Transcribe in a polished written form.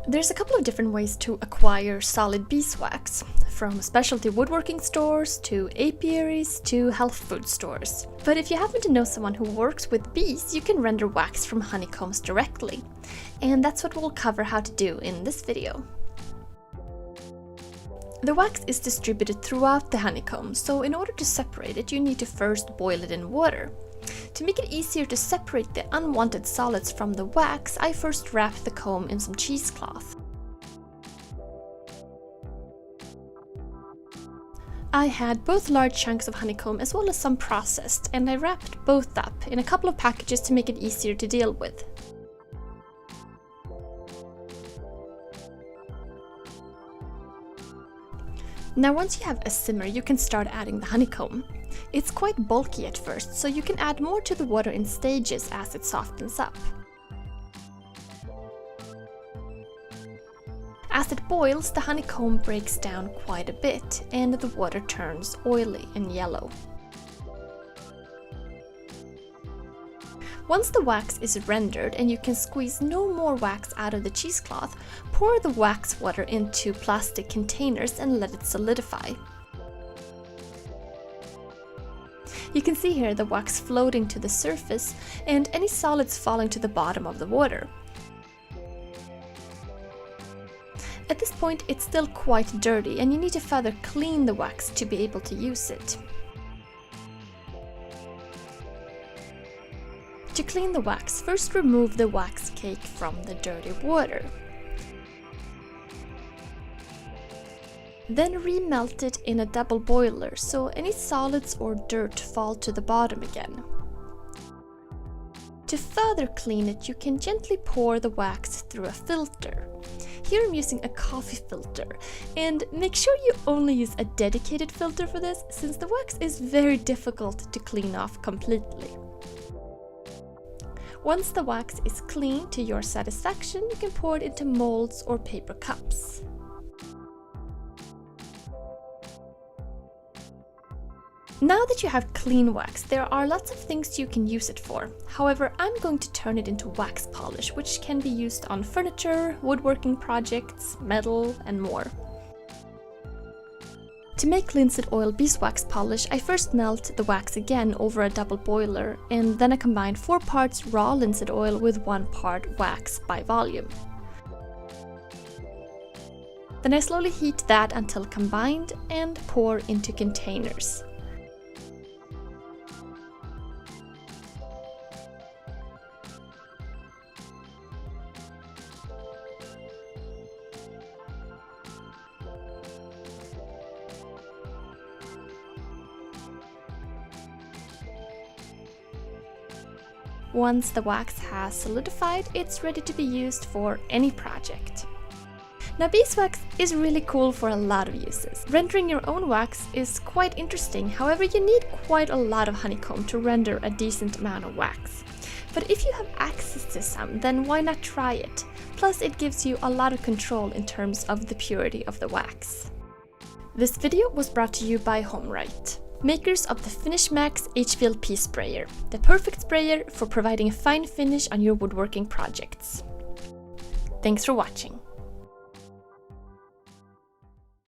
There's a couple of different ways to acquire solid beeswax, from specialty woodworking stores to apiaries to health food stores. But if you happen to know someone who works with bees, you can render wax from honeycombs directly. And that's what we'll cover how to do in this video. The wax is distributed throughout the honeycomb, so in order to separate it, you need to first boil it in water. To make it easier to separate the unwanted solids from the wax, I first wrapped the comb in some cheesecloth. I had both large chunks of honeycomb as well as some processed, and I wrapped both up in a couple of packages to make it easier to deal with. Now once you have a simmer, you can start adding the honeycomb. It's quite bulky at first, so you can add more to the water in stages as it softens up. As it boils, the honeycomb breaks down quite a bit and the water turns oily and yellow. Once the wax is rendered and you can squeeze no more wax out of the cheesecloth, pour the wax water into plastic containers and let it solidify. You can see here the wax floating to the surface and any solids falling to the bottom of the water. At this point it's still quite dirty and you need to further clean the wax to be able to use it. To clean the wax, first remove the wax cake from the dirty water. Then remelt it in a double boiler so any solids or dirt fall to the bottom again. To further clean it, you can gently pour the wax through a filter. Here I'm using a coffee filter, and make sure you only use a dedicated filter for this, since the wax is very difficult to clean off completely. Once the wax is clean to your satisfaction, you can pour it into molds or paper cups. Now that you have clean wax, there are lots of things you can use it for. However, I'm going to turn it into wax polish, which can be used on furniture, woodworking projects, metal, and more. To make linseed oil beeswax polish, I first melt the wax again over a double boiler, and then I combine 4 parts raw linseed oil with 1 part wax by volume. Then I slowly heat that until combined and pour into containers. Once the wax has solidified, it's ready to be used for any project. Now beeswax is really cool for a lot of uses. Rendering your own wax is quite interesting, however you need quite a lot of honeycomb to render a decent amount of wax. But if you have access to some, then why not try it? Plus it gives you a lot of control in terms of the purity of the wax. This video was brought to you by HomeRite, makers of the Finish Max HVLP sprayer, the perfect sprayer for providing a fine finish on your woodworking projects. Thanks for watching.